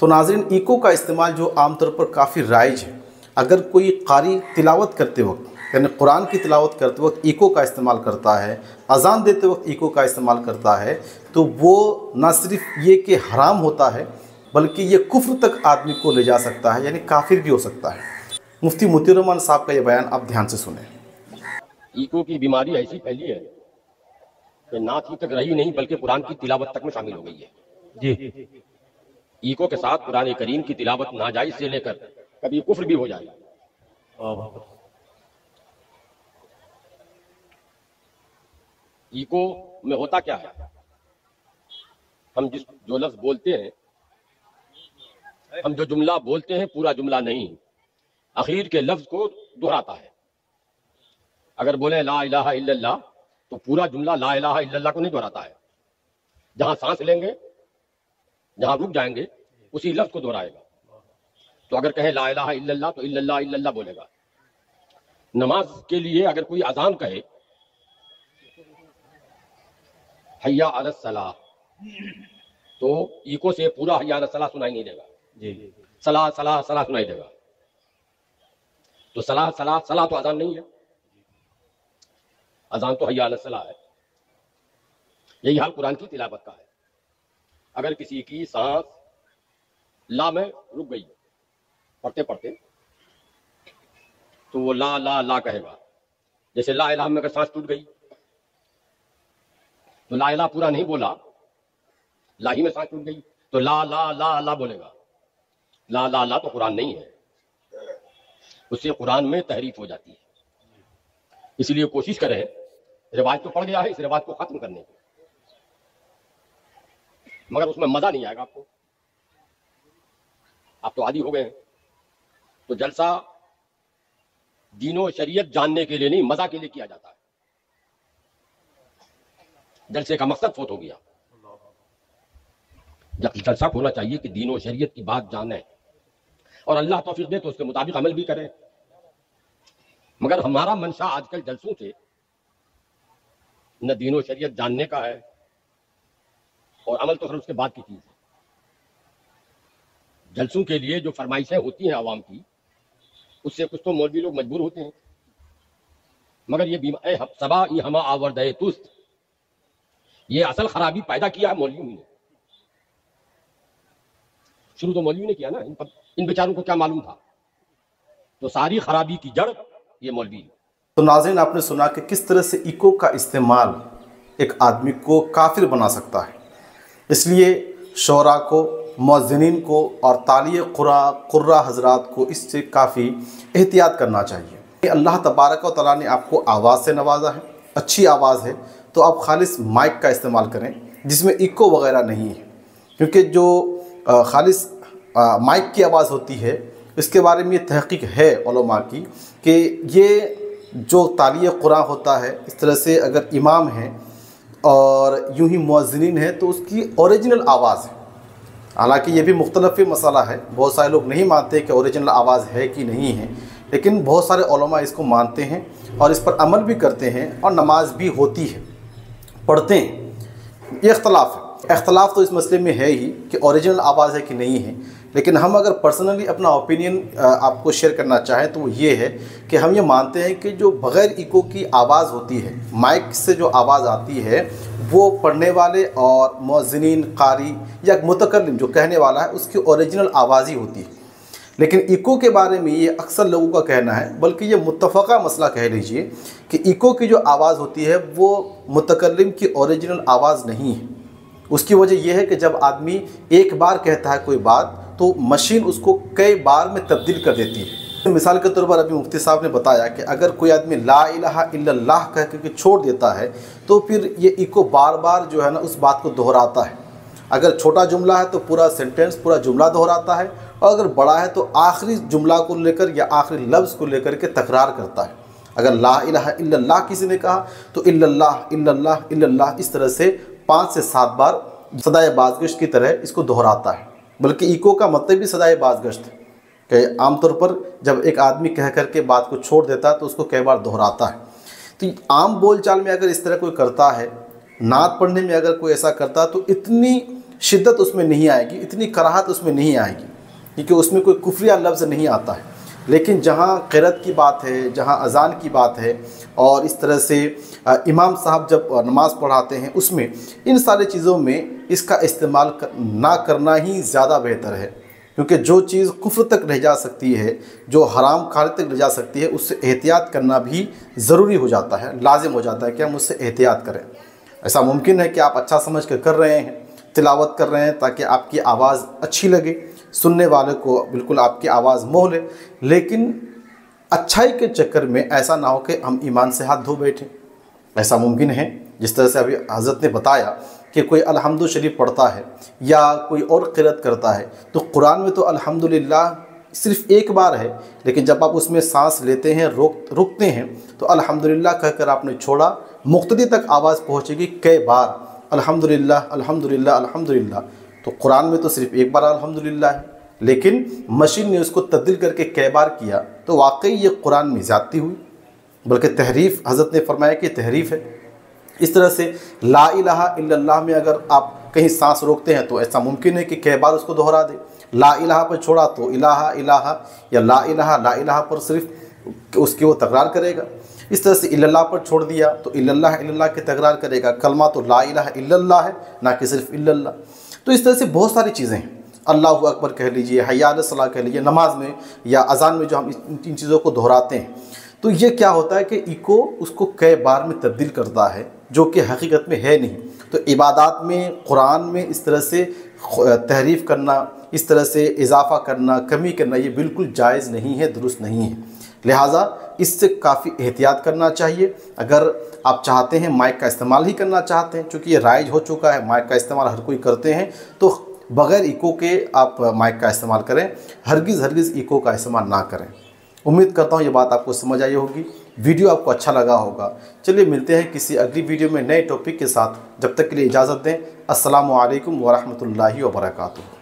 तो नाज़रीन, इको का इस्तेमाल जो आमतौर पर काफ़ी राइज है, अगर कोई कारी तिलावत करते वक्त यानी कुरान की तिलावत करते वक्त इको का इस्तेमाल करता है, अजान देते वक्त इको का इस्तेमाल करता है, तो वो न सिर्फ ये कि हराम होता है बल्कि ये कुफ्र तक आदमी को ले जा सकता है, यानी काफिर भी हो सकता है। मुफ्ती मोती रहमान साहब का ये बयान आप ध्यान से सुने। इको की बीमारी ऐसी फैली है कि नात ही तक रही नहीं बल्कि कुरान की तिलावत तक में शामिल हो गई है जी। इको के साथ कुरान करीम की तिलावत नाजायज से लेकर कभी कुफ्र भी हो जाए। इको में होता क्या है, हम जो लफ्ज बोलते हैं, हम जो जुमला बोलते हैं पूरा जुमला नहीं, आखिर के लफ्ज को दोहराता है। अगर बोले ला इलाहा इल्लल्लाह तो पूरा जुमला ला इलाहा इल्लल्लाह को नहीं दोहराता है। जहां सांस लेंगे, जहां रुक जाएंगे, उसी लफ्ज को दोहराएगा। तो अगर कहे ला इलाहा इल्लल्लाह तो इल्लल्लाह इल्लल्लाह बोलेगा। नमाज के लिए अगर कोई अजान कहे हय्या अलस सलाह, तो इको से पूरा हय्या अलस सलाह सुनाई नहीं देगा जी। सलाह सलाह सलाह सुनाई देगा। तो सलाह सलाह सलाह तो अजान नहीं है, अजान तो हय्या अलस सलाह है। यही हाल कुरान की तिलावत का है। अगर किसी की सांस ला में रुक गई पढ़ते पढ़ते, तो वो ला ला ला कहेगा। जैसे ला इलाहा में अगर सांस टूट गई तो ला इलाहा पूरा नहीं बोला, ला ही में सांस टूट गई तो ला ला ला ला बोलेगा। ला ला ला तो कुरान नहीं है, उससे कुरान में तहरीफ हो जाती है। इसलिए कोशिश करें, रिवाज तो पड़ गया है, इस रिवाज को खत्म करने की, मगर उसमें मजा नहीं आएगा आपको। आप तो आदी हो गए हैं। तो जलसा दीनो शरीयत जानने के लिए नहीं, मजा के लिए किया जाता है। जलसे का मकसद फोत हो गया। जब जलसा होना चाहिए कि दीनो शरीयत की बात जाने और अल्लाह तौफीक दे तो उसके मुताबिक अमल भी करें। मगर हमारा मंशा आजकल जलसों से न दीनो शरीयत जानने का है और अमल तो फिर उसके बाद की चीज है। जलसों के लिए जो फरमाइशें होती हैं आवाम की, उससे कुछ तो मौलवी लोग मजबूर होते हैं। मगर ये सबा ये हमा आवर्दे तुस्त, ये असल खराबी पैदा किया है मौलवी ने। शुरू तो मौलवी ने किया ना, इन बेचारों को क्या मालूम था। तो सारी खराबी की जड़ ये मौलवी। तो नाज़रीन, आपने सुना कि किस तरह से इको का इस्तेमाल एक आदमी को काफिर बना सकता है। इसलिए शोरा को, मुअज्जिनीन को और तालिय कुर्रा हजरात को इससे काफ़ी एहतियात करना चाहिए। अल्लाह तबारक व तआला ने आपको आवाज़ से नवाजा है, अच्छी आवाज़ है, तो आप खालिस माइक का इस्तेमाल करें जिसमें इको वगैरह नहीं है। क्योंकि जो खालिस माइक की आवाज़ होती है, इसके बारे में ये तहकीक है उलमा की कि ये जो तालिय कुरान होता है, इस तरह से अगर इमाम है और यूं ही मुअज्जिनीन है तो उसकी ओरिजिनल आवाज़ है। हालांकि ये भी मुख्तलफ मसला है, बहुत सारे लोग नहीं मानते कि ओरिजिनल आवाज़ है कि नहीं है, लेकिन बहुत सारे उलमा इसको मानते हैं और इस पर अमल भी करते हैं और नमाज भी होती है, पढ़ते हैं। ये इख्तलाफ तो इस मसले में है ही कि ओरिजिनल आवाज़ है कि नहीं है। लेकिन हम अगर पर्सनली अपना ओपिनियन आपको शेयर करना चाहें तो वो ये है कि हम ये मानते हैं कि जो बग़ैर इको की आवाज़ होती है, माइक से जो आवाज़ आती है, वो पढ़ने वाले और मुअज्जिनीन, कारी या मुतकल्लिम जो कहने वाला है उसकी ओरिजिनल आवाज़ ही होती है। लेकिन इको के बारे में ये अक्सर लोगों का कहना है, बल्कि ये मुत्तफ़क़ा मसला कह लीजिए कि इको की जो आवाज़ होती है वो मुतकल्लिम की ओरिजिनल आवाज़ नहीं है। उसकी वजह यह है कि जब आदमी एक बार कहता है कोई बात तो मशीन उसको कई बार में तब्दील कर देती है। मिसाल के तौर पर अभी मुफ्ती साहब ने बताया कि अगर कोई आदमी ला इलाहा इल्लल्लाह कह के छोड़ देता है तो फिर ये इको बार बार जो है ना उस बात को दोहराता है। अगर छोटा जुमला है तो पूरा सेंटेंस, पूरा जुमला दोहराता है, और अगर बड़ा है तो आखिरी जुमला को लेकर या आखिरी लफ्ज़ को लेकर के तकरार करता है। अगर ला इलाहा इल्लल्लाह किसी ने कहा तो इल्लल्लाह इल्लल्लाह इल्लल्लाह इस तरह से 5 से 7 बार सदाए बाज़गश्त की तरह इसको दोहराता है। बल्कि इको का मतलब भी सदाए बाज़गश्त है कि आमतौर पर जब एक आदमी कह करके बात को छोड़ देता है तो उसको कई बार दोहराता है। तो आम बोलचाल में अगर इस तरह कोई करता है, नात पढ़ने में अगर कोई ऐसा करता है, तो इतनी शिद्दत उसमें नहीं आएगी, इतनी कराहत उसमें नहीं आएगी, क्योंकि उसमें कोई कुफ्रिया लफ्ज़ नहीं आता है। लेकिन जहाँ क़िरात की बात है, जहाँ अज़ान की बात है, और इस तरह से इमाम साहब जब नमाज़ पढ़ाते हैं, उसमें इन सारी चीज़ों में इसका इस्तेमाल ना करना ही ज़्यादा बेहतर है। क्योंकि जो चीज़ कुफ्र तक ले जा सकती है, जो हराम खाने तक ले जा सकती है, उससे एहतियात करना भी ज़रूरी हो जाता है, लाजिम हो जाता है कि हम उससे एहतियात करें। ऐसा मुमकिन है कि आप अच्छा समझ कर रहे हैं, तिलावत कर रहे हैं ताकि आपकी आवाज़ अच्छी लगे, सुनने वाले को बिल्कुल आपकी आवाज़ मोह ले, लेकिन अच्छाई के चक्कर में ऐसा ना हो कि हम ईमान से हाथ धो बैठें। ऐसा मुमकिन है, जिस तरह से अभी हज़रत ने बताया कि कोई अल्हम्दु शरीफ पढ़ता है या कोई और क़िरात करता है, तो कुरान में तो अल्हम्दुलिल्लाह सिर्फ़ एक बार है, लेकिन जब आप उसमें सांस लेते हैं, रुकते हैं, तो अल्हम्दुलिल्लाह कहकर आपने छोड़ा, मुक्तदी तक आवाज़ पहुँचेगी कई बार, अल्हम्दुलिल्लाह अल्हम्दुलिल्लाह अल्हम्दुलिल्लाह। तो कुरान में तो सिर्फ़ एक बार अल्हम्दुलिल्लाह है, लेकिन मशीन ने उसको तब्दील करके कई बार किया, तो वाकई ये कुरान में ज़्यादती हुई, बल्कि तहरीफ़, हज़रत ने फरमाया कि तहरीफ़ है। इस तरह से ला इलाहा इल्लल्लाह में अगर आप कहीं सांस रोकते हैं तो ऐसा मुमकिन है कि कई बार उसको दोहरा दे। ला इलाहा पर छोड़ा तो इलाहा इलाहा या ला इलाहा पर सिर्फ उसकी वो तकरार करेगा। इस तरह से इल्लल्लाह पर छोड़ दिया तो इल्लल्लाह इल्लल्लाह की तकरार करेगा। कलमा तो ला इलाहा इल्लल्लाह है, ना कि सिर्फ इल्लल्लाह। तो इस तरह से बहुत सारी चीज़ें हैं। अल्लाहु अकबर कह लीजिए, हय्या अला सलाह कह लीजिए, नमाज में या अज़ान में जो हम इन चीज़ों को दोहराते हैं, तो ये क्या होता है कि इको उसको कई बार में तब्दील करता है, जो कि हकीकत में है नहीं। तो इबादत में, कुरान में इस तरह से तहरीफ़ करना, इस तरह से इजाफ़ा करना, कमी करना, ये बिल्कुल जायज़ नहीं है, दुरुस्त नहीं है। लिहाजा इससे काफ़ी एहतियात करना चाहिए। अगर आप चाहते हैं माइक का इस्तेमाल ही करना चाहते हैं, चूँकि ये राइज हो चुका है, माइक का इस्तेमाल हर कोई करते हैं, तो बग़ैर इको के आप माइक का इस्तेमाल करें, हरगिज़ इको का इस्तेमाल ना करें। उम्मीद करता हूँ ये बात आपको समझ आई होगी, वीडियो आपको अच्छा लगा होगा। चलिए मिलते हैं किसी अगली वीडियो में नए टॉपिक के साथ। जब तक के लिए इजाज़त दें। अस्सलामु अलैकुम व रहमतुल्लाहि व बरकातुहू।